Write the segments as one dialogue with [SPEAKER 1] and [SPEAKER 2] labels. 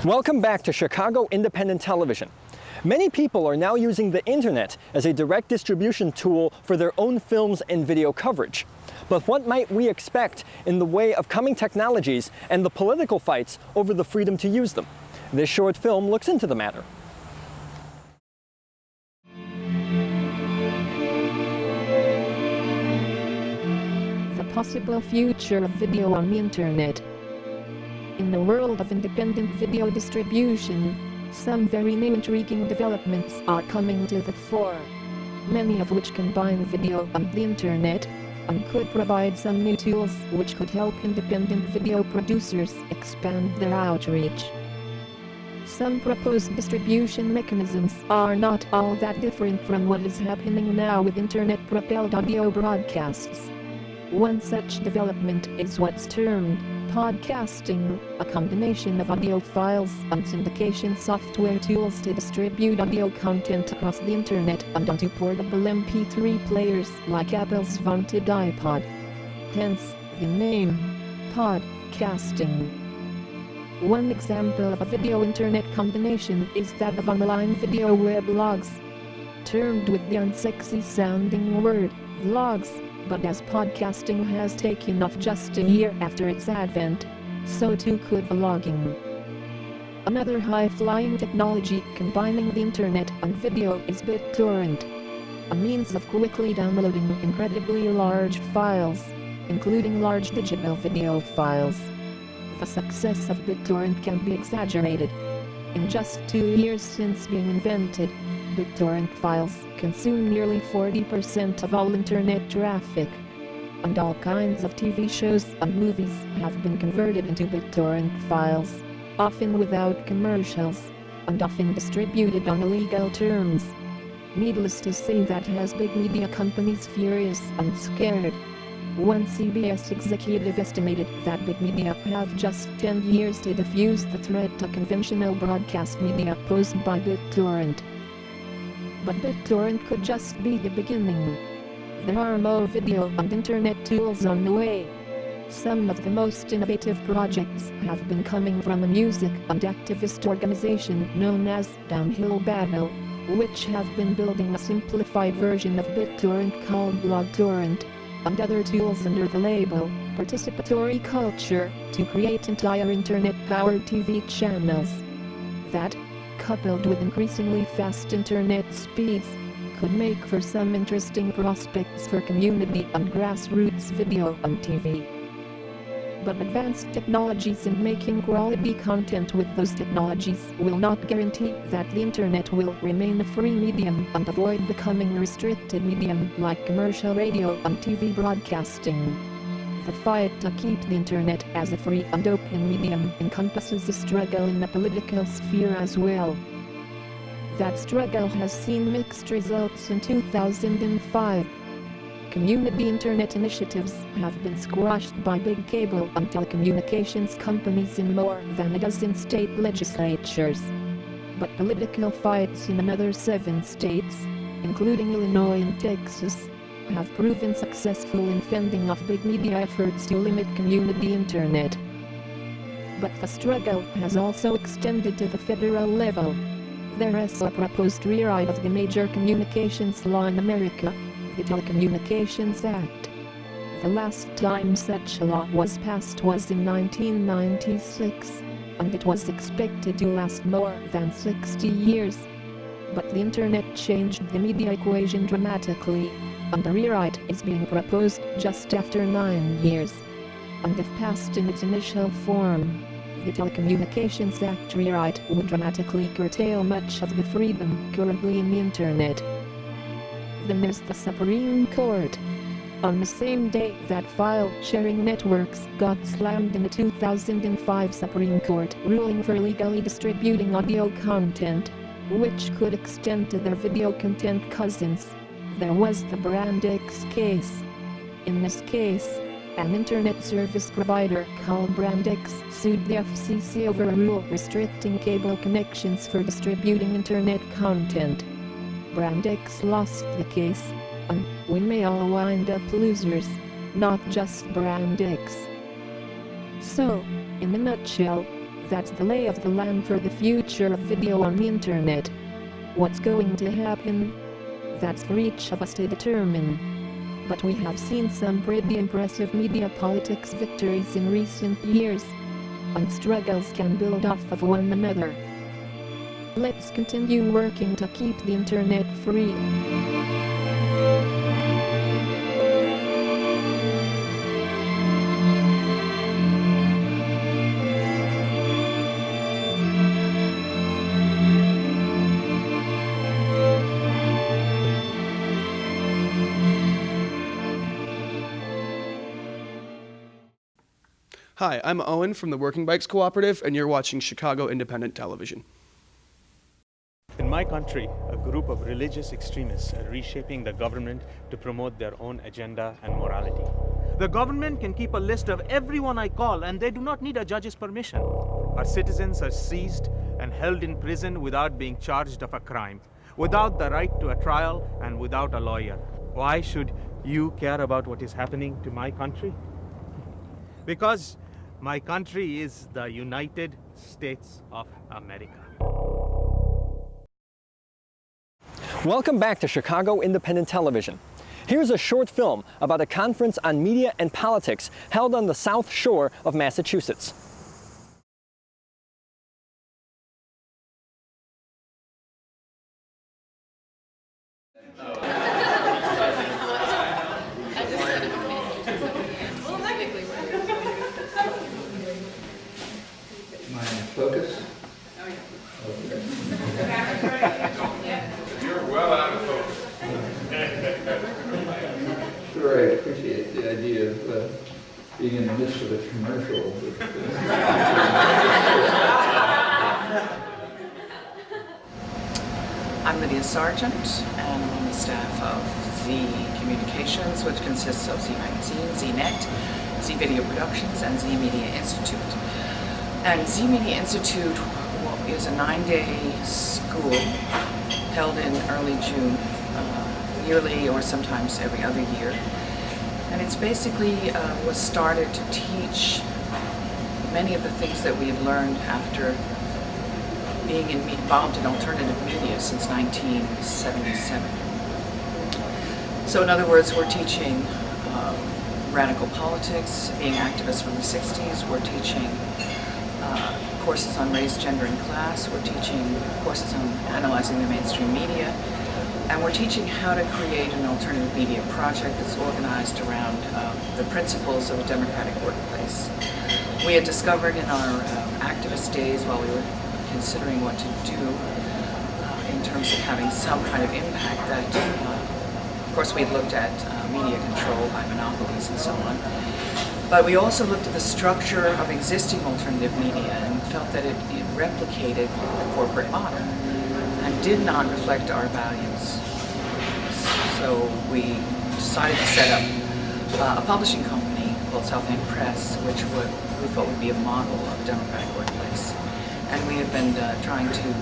[SPEAKER 1] Welcome back to Chicago Independent Television. Many people are now using the internet as a direct distribution tool for their own films and video coverage. But what might we expect in the way of coming technologies and the political fights over the freedom to use them? This short film looks into the matter.
[SPEAKER 2] The possible future of video on the internet. In the world of independent video distribution, some very new intriguing developments are coming to the fore, many of which combine video and the internet, and could provide some new tools which could help independent video producers expand their outreach. Some proposed distribution mechanisms are not all that different from what is happening now with internet-propelled audio broadcasts. One such development is what's termed podcasting, a combination of audio files and syndication software tools to distribute audio content across the internet and onto portable MP3 players like Apple's vaunted iPod. Hence, the name, podcasting. One example of a video-internet combination is that of online video weblogs, termed with the unsexy-sounding word, vlogs. But as podcasting has taken off just a year after its advent, so too could vlogging. Another high-flying technology combining the internet and video is BitTorrent, a means of quickly downloading incredibly large files, including large digital video files. The success of BitTorrent can be exaggerated. In just 2 years since being invented, BitTorrent files consume nearly 40% of all internet traffic, and all kinds of TV shows and movies have been converted into BitTorrent files, often without commercials, and often distributed on illegal terms. Needless to say, that has big media companies furious and scared. One CBS executive estimated that big media have just 10 years to defuse the threat to conventional broadcast media posed by BitTorrent. But BitTorrent could just be the beginning. There are more video and internet tools on the way. Some of the most innovative projects have been coming from a music and activist organization known as Downhill Battle, which have been building a simplified version of BitTorrent called BlogTorrent, and other tools under the label Participatory Culture to create entire internet-powered TV channels. That, coupled with increasingly fast internet speeds, could make for some interesting prospects for community and grassroots video and TV. But advanced technologies in making quality content with those technologies will not guarantee that the internet will remain a free medium and avoid becoming a restricted medium like commercial radio and TV broadcasting. The fight to keep the internet as a free and open medium encompasses a struggle in the political sphere as well. That struggle has seen mixed results in 2005. Community internet initiatives have been squashed by big cable and telecommunications companies in more than a dozen state legislatures. But political fights in another 7 states, including Illinois and Texas, have proven successful in fending off big media efforts to limit community internet. But the struggle has also extended to the federal level. There is a proposed rewrite of the major communications law in America, the Telecommunications Act. The last time such a law was passed was in 1996, and it was expected to last more than 60 years. But the internet changed the media equation dramatically, and the rewrite is being proposed just after 9 years. And if passed in its initial form, the Telecommunications Act rewrite would dramatically curtail much of the freedom currently in the internet. Then there's the Supreme Court. On the same day that file-sharing networks got slammed in the 2005 Supreme Court ruling for legally distributing audio content, which could extend to their video content cousins, there was the Brand X case. In this case, an internet service provider called Brand X sued the FCC over a rule restricting cable connections for distributing internet content. Brand X lost the case, and we may all wind up losers, not just Brand X. So, in a nutshell, That's the lay of the land for the future of video on the internet. What's going to happen? That's for each of us to determine. But we have seen some pretty impressive media politics victories in recent years. And struggles can build off of one another. Let's continue working to keep the internet free.
[SPEAKER 3] Hi, I'm Owen from the Working Bikes Cooperative, and you're watching Chicago Independent Television.
[SPEAKER 4] In my country, a group of religious extremists are reshaping the government to promote their own agenda and morality.
[SPEAKER 5] The government can keep a list of everyone I call, and they do not need a judge's permission. Our citizens are seized and held in prison without being charged of a crime, without the right to a trial, and without a lawyer. Why should you care about what is happening to my country? Because my country is the United States of America.
[SPEAKER 1] Welcome back to Chicago Independent Television. Here's a short film about a conference on media and politics held on the South Shore of Massachusetts.
[SPEAKER 6] Focus?
[SPEAKER 7] You're well out of focus.
[SPEAKER 6] Sure, I appreciate the idea of being in the midst of a commercial.
[SPEAKER 8] I'm Lydia Sargent, and I'm on the staff of Z Communications, which consists of Z Magazine, Z Net, Z Video Productions, and Z Media Institute. And Z Media Institute is a 9-day school held in early June, yearly or sometimes every other year. And it's basically was started to teach many of the things that we have learned after being involved in alternative media since 1977. So in other words, we're teaching radical politics, being activists from the 60s, we're teaching courses on race, gender, and class. We're teaching courses on analyzing the mainstream media. And we're teaching how to create an alternative media project that's organized around the principles of a democratic workplace. We had discovered in our activist days while we were considering what to do in terms of having some kind of impact that, of course, we had looked at media control by monopolies and so on. But we also looked at the structure of existing alternative media and felt that it replicated the corporate model and did not reflect our values. So we decided to set up a publishing company called Southend Press, which we thought would be a model of a democratic workplace. And we have been trying to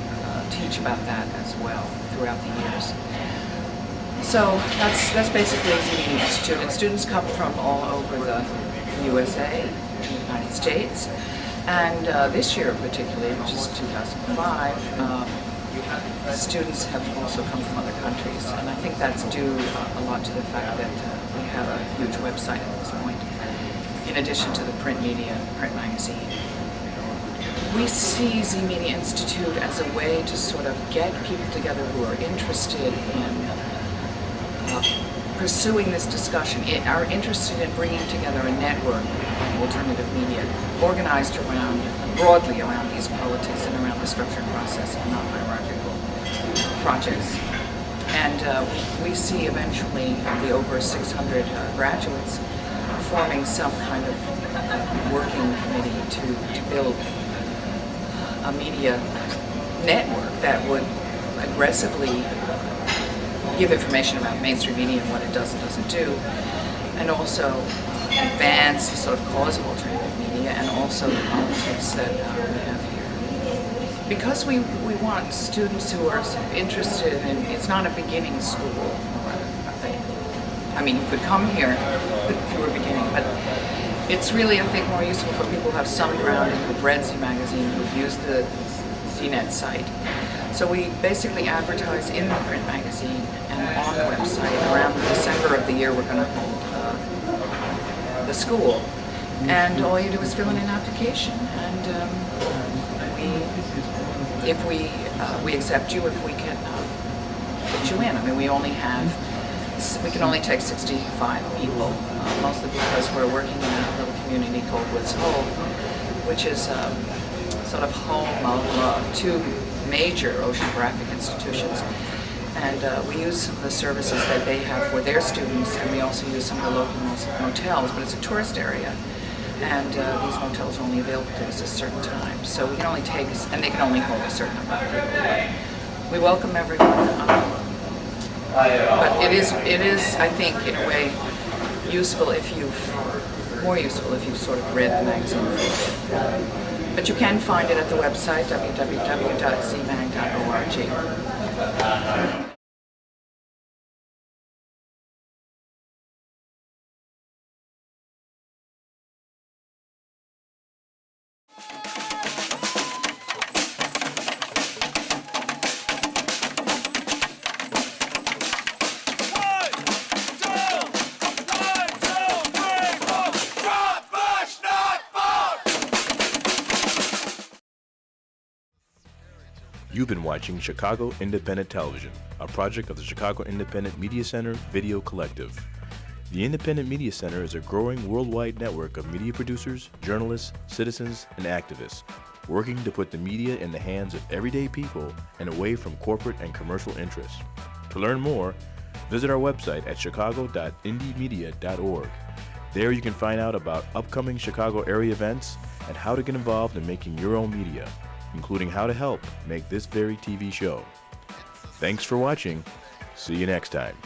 [SPEAKER 8] teach about that as well throughout the years. So that's basically the Media Institute, and students come from all over the USA, the United States, and this year particularly, which is 2005, students have also come from other countries, and I think that's due a lot to the fact that we have a huge website at this point, in addition to the print media, print magazine. We see Z Media Institute as a way to sort of get people together who are interested in pursuing this discussion, are interested in bringing together a network of alternative media organized broadly around these politics and around the structured process of non-hierarchical projects. And we see eventually the over 600 graduates forming some kind of working committee to build a media network that would aggressively give information about mainstream media and what it does and doesn't do, and also advance the sort of cause of alternative media and also the politics that we have here. Because we want students who are interested in, it's not a beginning school. I mean, you could come here if you were beginning, but it's really, I think, more useful for people who have some grounding, who've read Z Magazine, who've used the ZNet site. So we basically advertise in the print magazine and on the website. Around December of the year, we're going to hold the school. And all you do is fill in an application, and we accept you if we can put you in. I mean, we can only take 65 people, mostly because we're working in a little community called Woods Hole, which is sort of home of two major oceanographic institutions. And we use some of the services that they have for their students, and we also use some of the local motels, but it's a tourist area. And these motels are only available to us at certain times. So we can only take, and they can only hold a certain number of people. But we welcome everyone. But it is, I think, in a way, more useful if you've sort of read the magazine. But you can find it at the website, www.zmag.org.
[SPEAKER 7] You've been watching Chicago Independent Television, a project of the Chicago Independent Media Center Video Collective. The Independent Media Center is a growing worldwide network of media producers, journalists, citizens, and activists, working to put the media in the hands of everyday people and away from corporate and commercial interests. To learn more, visit our website at chicago.indiemedia.org. There you can find out about upcoming Chicago area events and how to get involved in making your own media, including how to help make this very TV show. Thanks for watching. See you next time.